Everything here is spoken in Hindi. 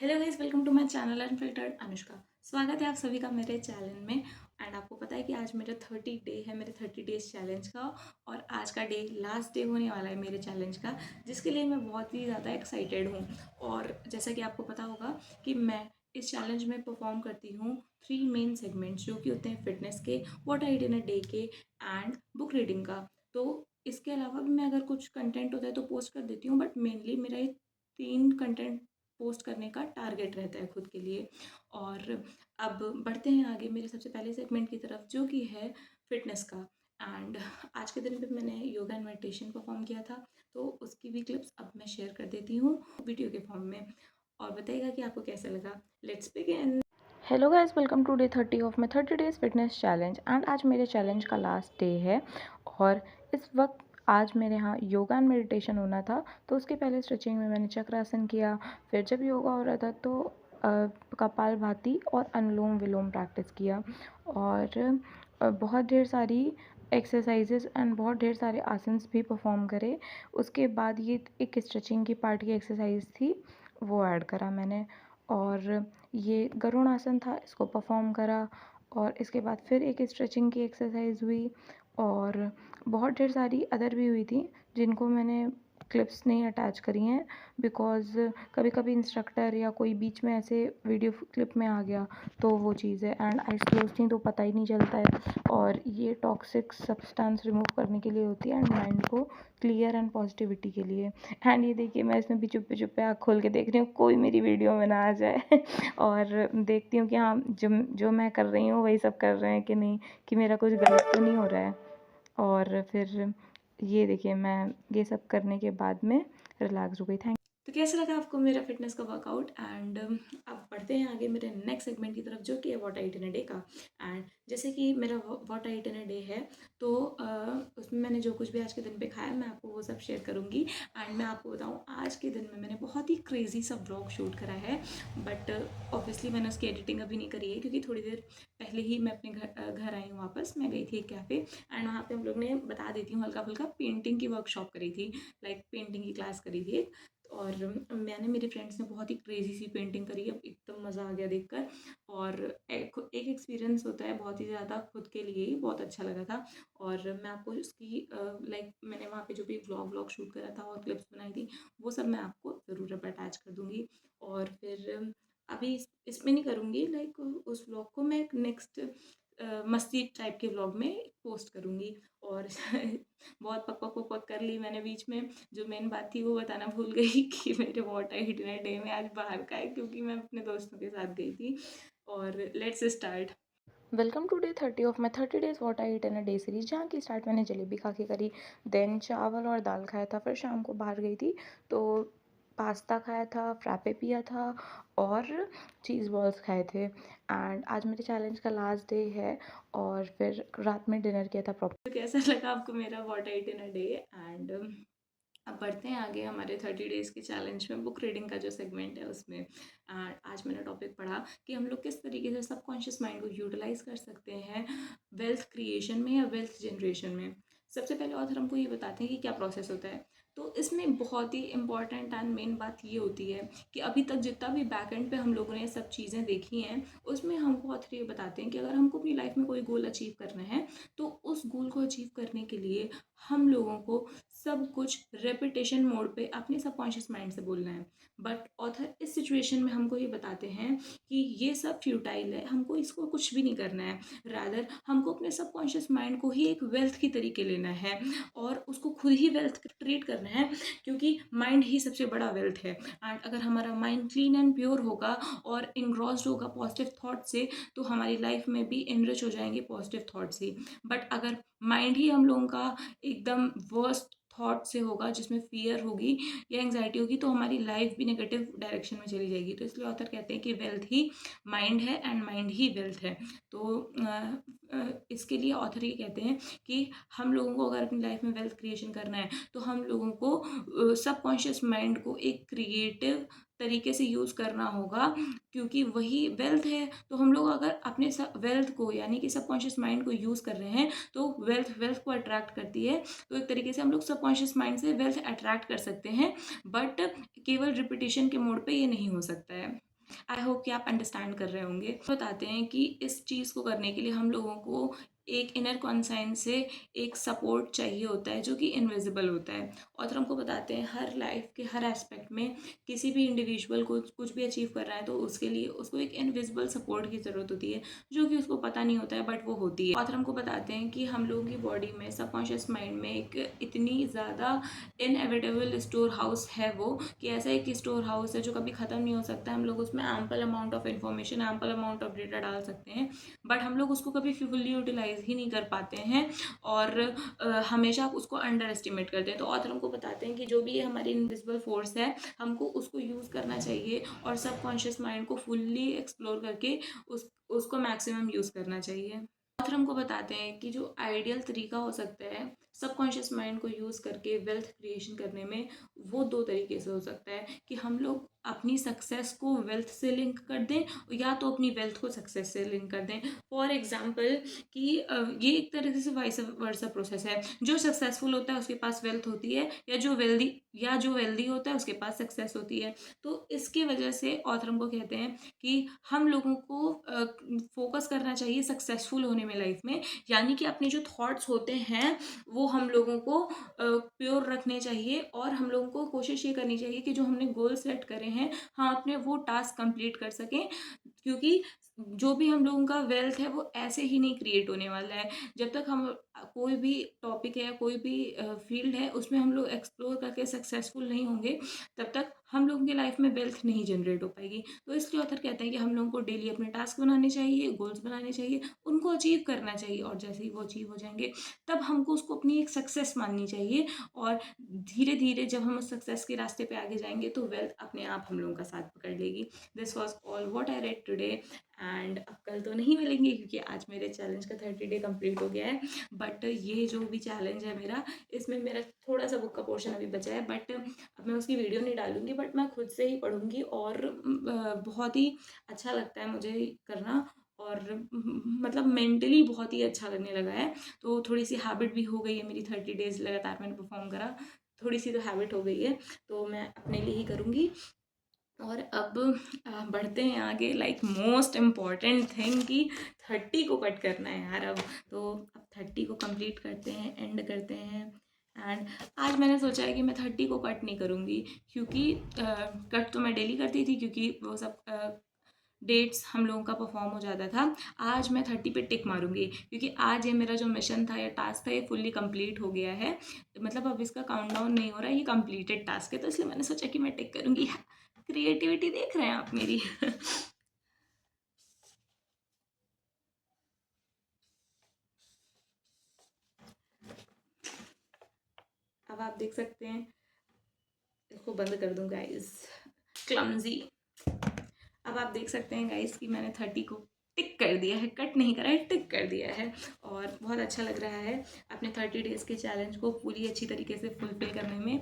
Hello guys, welcome to my channel unfiltered Anushka. स्वागत है आप सभी का मेरे चैनल में। एंड आपको पता है कि आज मेरा 30 डे है, मेरे 30 डेज चैलेंज का। और आज का डे लास्ट डे होने वाला है मेरे चैलेंज का, जिसके लिए मैं बहुत ही ज़्यादा एक्साइटेड हूँ। और जैसा कि आपको पता होगा कि मैं इस चैलेंज में परफॉर्म करती हूँ 3 मेन सेगमेंट्स, जो कि होते हैं फिटनेस के, what I did in a day के, एंड बुक रीडिंग का। तो इसके अलावा भी मैं अगर कुछ कंटेंट होता है तो पोस्ट कर देती हूँ, बट मेनली मेरा ये 3 कंटेंट पोस्ट करने का टारगेट रहता है खुद के लिए। और अब बढ़ते हैं आगे मेरे सबसे पहले सेगमेंट की तरफ, जो कि है फिटनेस का। एंड आज के दिन पे मैंने योगा एंड मेडिटेशन परफॉर्म किया था, तो उसकी भी क्लिप्स अब मैं शेयर कर देती हूँ वीडियो के फॉर्म में। और बताइएगा कि आपको कैसा लगा। Let's begin. Hello guys, welcome to day 30 of my 30 days fitness challenge. And आज मेरे चैलेंज का लास्ट डे है। और इस वक्त आज मेरे यहाँ योगा एंड मेडिटेशन होना था, तो उसके पहले स्ट्रेचिंग में मैंने चक्रासन किया। फिर जब योगा हो रहा था तो कपालभाति और अनुलोम विलोम प्रैक्टिस किया। और बहुत ढेर सारी एक्सरसाइजेस एंड बहुत ढेर सारे आसन्स भी परफॉर्म करे। उसके बाद ये एक स्ट्रेचिंग की पार्ट की एक्सरसाइज थी, वो ऐड करा मैंने। और ये गरुड़ आसन था, इसको परफॉर्म करा। और इसके बाद फिर एक स्ट्रेचिंग की एक्सरसाइज हुई। और बहुत ढेर सारी अदर भी हुई थी, जिनको मैंने क्लिप्स नहीं अटैच करी हैं, बिकॉज़ कभी कभी इंस्ट्रक्टर या कोई बीच में ऐसे वीडियो क्लिप में आ गया तो वो चीज़ है। एंड आइज क्लोज थी तो पता ही नहीं चलता है। और ये टॉक्सिक सब्सटेंस रिमूव करने के लिए होती है, एंड माइंड को क्लियर एंड पॉजिटिविटी के लिए। एंड ये देखिए, मैं इसमें भी चुप्पे चुप्पे आँख खोल के देख रही हूँ, कोई मेरी वीडियो में ना आ जाए। और देखती हूँ कि हाँ, जो जो मैं कर रही हूँ वही सब कर रहे हैं कि नहीं, कि मेरा कुछ गलत तो नहीं हो रहा है। और फिर ये देखिए, मैं ये सब करने के बाद में रिलैक्स हो गई। थैंक। तो कैसा लगा आपको मेरा फिटनेस का वर्कआउट। एंड अब बढ़ते हैं आगे मेरे नेक्स्ट सेगमेंट की तरफ, जो कि है what I eat in a day का। एंड जैसे कि मेरा what I eat in a day है, तो उसमें मैंने जो कुछ भी आज के दिन पे खाया मैं आपको वो सब शेयर करूँगी। एंड मैं आपको बताऊँ, आज के दिन में मैंने बहुत ही क्रेजी सा व्लॉग शूट करा है। बट ऑब्वियसली मैंने उसकी एडिटिंग अभी नहीं करी है, क्योंकि थोड़ी देर पहले ही मैं अपने घर आई हूँ वापस। मैं गई थी एक कैफ़े, एंड वहाँ पे हम लोग ने, बता देती हूँ, हल्का फुल्का पेंटिंग की वर्कशॉप करी थी, लाइक पेंटिंग की क्लास करी थी एक। और मैंने, मेरे फ्रेंड्स ने बहुत ही क्रेजी सी पेंटिंग करी है, एकदम मज़ा आ गया देखकर। और एक एक्सपीरियंस होता है बहुत ही ज़्यादा, खुद के लिए ही बहुत अच्छा लगा था। और मैं आपको उसकी लाइक, मैंने वहाँ पे जो भी व्लॉग शूट करा था और क्लिप्स बनाई थी, वो सब मैं आपको ज़रूर अब अटैच कर दूँगी। और फिर अभी इसमें नहीं करूँगी, लाइक उस व्लॉग को मैं नेक्स्ट मस्ती टाइप के व्लॉग में पोस्ट करूँगी। और बहुत पक पक पक पक कर ली मैंने बीच में। जो मेन बात थी वो बताना भूल गई कि मेरे व्हाट आई डिड डे में आज बाहर का है, क्योंकि मैं अपने दोस्तों के साथ गई थी। और let's start. Welcome to day 30 of my 30 days what I eat in a day series, जहाँ की स्टार्ट मैंने जलेबी खा के करी। देन चावल और दाल खाया था। फिर शाम को बाहर गई थी तो पास्ता खाया था, फ्रैपे पिया था, और चीज़ बॉल्स खाए थे। एंड आज मेरे चैलेंज का लास्ट डे है। और फिर रात में डिनर किया था प्रॉपर। तो कैसा लगा आपको मेरा what I eat in a day. And अब बढ़ते हैं आगे हमारे 30 डेज़ के चैलेंज में, बुक रीडिंग का जो सेगमेंट है उसमें। आज मैंने टॉपिक पढ़ा कि हम लोग किस तरीके से सबकॉन्शियस माइंड को यूटिलाइज कर सकते हैं वेल्थ क्रिएशन में या वेल्थ जनरेशन में। सबसे पहले ऑथर हमको ये बताते हैं कि क्या प्रोसेस होता है। तो इसमें बहुत ही इंपॉर्टेंट एंड मेन बात ये होती है कि अभी तक जितना भी बैक एंड पे हम लोगों ने सब चीज़ें देखी हैं, उसमें हमको ऑथर ये बताते हैं कि अगर हमको अपनी लाइफ में कोई गोल अचीव करना है, तो उस गोल को अचीव करने के लिए हम लोगों को सब कुछ रेपिटेशन मोड पे अपने सबकॉन्शियस माइंड से बोलना है। बट ऑथर इस सिचुएशन में हमको ये बताते हैं कि ये सब फ्यूटाइल है, हमको इसको कुछ भी नहीं करना है। रादर हमको अपने सबकॉन्शियस माइंड को ही एक वेल्थ की तरीके लेना है, और उसको खुद ही वेल्थ ट्रीट करना है, क्योंकि माइंड ही सबसे बड़ा वेल्थ है। एंड अगर हमारा माइंड क्लीन एंड प्योर होगा और इनग्रॉस्ड होगा पॉजिटिव थॉट से, तो हमारी लाइफ में भी इनरिच हो जाएंगे पॉजिटिव थॉट से। बट अगर माइंड ही हम लोगों का एकदम वर्स्ट थॉट से होगा, जिसमें फियर होगी या एंग्जाइटी होगी, तो हमारी लाइफ भी नेगेटिव डायरेक्शन में चली जाएगी। तो इसलिए ऑथर कहते हैं कि वेल्थ ही माइंड है एंड माइंड ही वेल्थ है। तो इसके लिए ऑथर ये कहते हैं कि हम लोगों को अगर अपनी लाइफ में वेल्थ क्रिएशन करना है, तो हम लोगों को सबकॉन्शियस माइंड को एक क्रिएटिव तरीके से यूज़ करना होगा, क्योंकि वही वेल्थ है। तो हम लोग अगर अपने वेल्थ को, यानी कि सबकॉन्शियस माइंड को यूज़ कर रहे हैं, तो वेल्थ वेल्थ को अट्रैक्ट करती है। तो एक तरीके से हम लोग सबकॉन्शियस माइंड से वेल्थ अट्रैक्ट कर सकते हैं, बट केवल रिपीटिशन के मोड पे ये नहीं हो सकता है। आई होप कि आप अंडरस्टैंड कर रहे होंगे। बताते हैं कि इस चीज़ को करने के लिए हम लोगों को एक इनर कॉन्साइंस से एक सपोर्ट चाहिए होता है जो कि इनविजिबल होता है। ऑथर हमको बताते हैं हर लाइफ के हर एस्पेक्ट में किसी भी इंडिविजुअल को कुछ भी अचीव कर रहा है तो उसके लिए उसको एक इनविजिबल सपोर्ट की ज़रूरत होती है जो कि उसको पता नहीं होता है बट वो होती है। ऑथर हमको बताते हैं कि हम लोगों की बॉडी में सबकॉन्शियस माइंड में एक इतनी ज़्यादा इनएविटेबल स्टोर हाउस है वो, कि ऐसा एक स्टोर हाउस है जो कभी ख़त्म नहीं हो सकता। हम लोग उसमें ample amount of information, ample amount of data डाल सकते हैं, बट हम लोग उसको कभी फुल्ली यूटिलाइज ही नहीं कर पाते हैं और हमेशा उसको अंडर एस्टिमेट करते हैं। तो ऑथर हमको बताते हैं कि जो भी हमारी इनविजिबल फोर्स है हमको उसको यूज़ करना चाहिए और सबकॉन्शियस माइंड को फुल्ली एक्सप्लोर करके उसको मैक्सिमम यूज़ करना चाहिए। ऑथर हमको बताते हैं कि जो आइडियल तरीका हो सकता है सबकॉन्शियस माइंड को यूज़ करके वेल्थ क्रिएशन करने में, वो दो तरीके से हो सकता है कि हम लोग अपनी सक्सेस को वेल्थ से लिंक कर दें या तो अपनी वेल्थ को सक्सेस से लिंक कर दें। फॉर एग्जांपल कि ये एक तरीके से वाइस वर्सा प्रोसेस है। जो सक्सेसफुल होता है उसके पास वेल्थ होती है, या जो वेल्दी होता है उसके पास सक्सेस होती है। तो इसकी वजह से ऑथर हमको कहते हैं कि हम लोगों को फोकस करना चाहिए सक्सेसफुल होने में लाइफ में, यानी कि अपने जो थॉट्स होते हैं वो हम लोगों को प्योर रखने चाहिए और हम लोगों को कोशिश ये करनी चाहिए कि जो हमने गोल सेट करे हैं हम अपने वो टास्क कंप्लीट कर सकें, क्योंकि जो भी हम लोगों का वेल्थ है वो ऐसे ही नहीं क्रिएट होने वाला है। जब तक हम कोई भी टॉपिक है, कोई भी फील्ड है उसमें हम लोग एक्सप्लोर करके सक्सेसफुल नहीं होंगे तब तक हम लोगों की लाइफ में वेल्थ नहीं जनरेट हो पाएगी। तो इसलिए ऑथर कहते हैं कि हम लोगों को डेली अपने टास्क बनाने चाहिए, गोल्स बनाने चाहिए, उनको अचीव करना चाहिए और जैसे ही वो अचीव हो जाएंगे तब हमको उसको अपनी एक सक्सेस माननी चाहिए और धीरे धीरे जब हम उस सक्सेस के रास्ते पे आगे जाएंगे तो वेल्थ अपने आप हम लोगों का साथ पकड़ लेगी। This was all what I read today and अब कल तो नहीं मिलेंगे क्योंकि आज मेरे चैलेंज का 30 डे कंप्लीट हो गया है, बट ये जो भी चैलेंज है मेरा, इसमें मेरा थोड़ा सा बुक का पोर्शन अभी बचा है, बट अब मैं उसकी वीडियो नहीं डालूंगी, बट मैं खुद से ही पढ़ूंगी और बहुत ही अच्छा लगता है मुझे करना और मतलब मेंटली बहुत ही अच्छा लगने लगा है। तो थोड़ी सी हैबिट भी हो गई है मेरी, 30 डेज लगातार मैंने परफॉर्म करा, थोड़ी सी तो हैबिट हो गई है, तो मैं अपने लिए ही करूँगी। और अब बढ़ते हैं आगे, लाइक मोस्ट इम्पॉर्टेंट थिंग कि 30 को कट करना है यार अब। तो अब 30 को कंप्लीट करते हैं, एंड करते हैं। एंड आज मैंने सोचा है कि मैं 30 को कट नहीं करूँगी, क्योंकि कट तो मैं डेली करती थी क्योंकि वो सब डेट्स हम लोगों का परफॉर्म हो जाता था। आज मैं 30 पे टिक मारूंगी क्योंकि आज ये मेरा जो मिशन था या टास्क था ये फुल्ली कंप्लीट हो गया है, मतलब अब इसका काउंटडाउन नहीं हो रहा है, ये कंप्लीटेड टास्क है, तो इसलिए मैंने सोचा कि मैं टिक करूंगी। क्रिएटिविटी देख रहे हैं आप मेरी। अब आप देख सकते हैं, इसको बंद कर दूं गाइस, क्लमजी। अब आप देख सकते हैं गाइस कि मैंने 30 को टिक कर दिया है, कट नहीं करा है, टिक कर दिया है और बहुत अच्छा लग रहा है अपने 30 डेज़ के चैलेंज को पूरी अच्छी तरीके से फुलफिल करने में।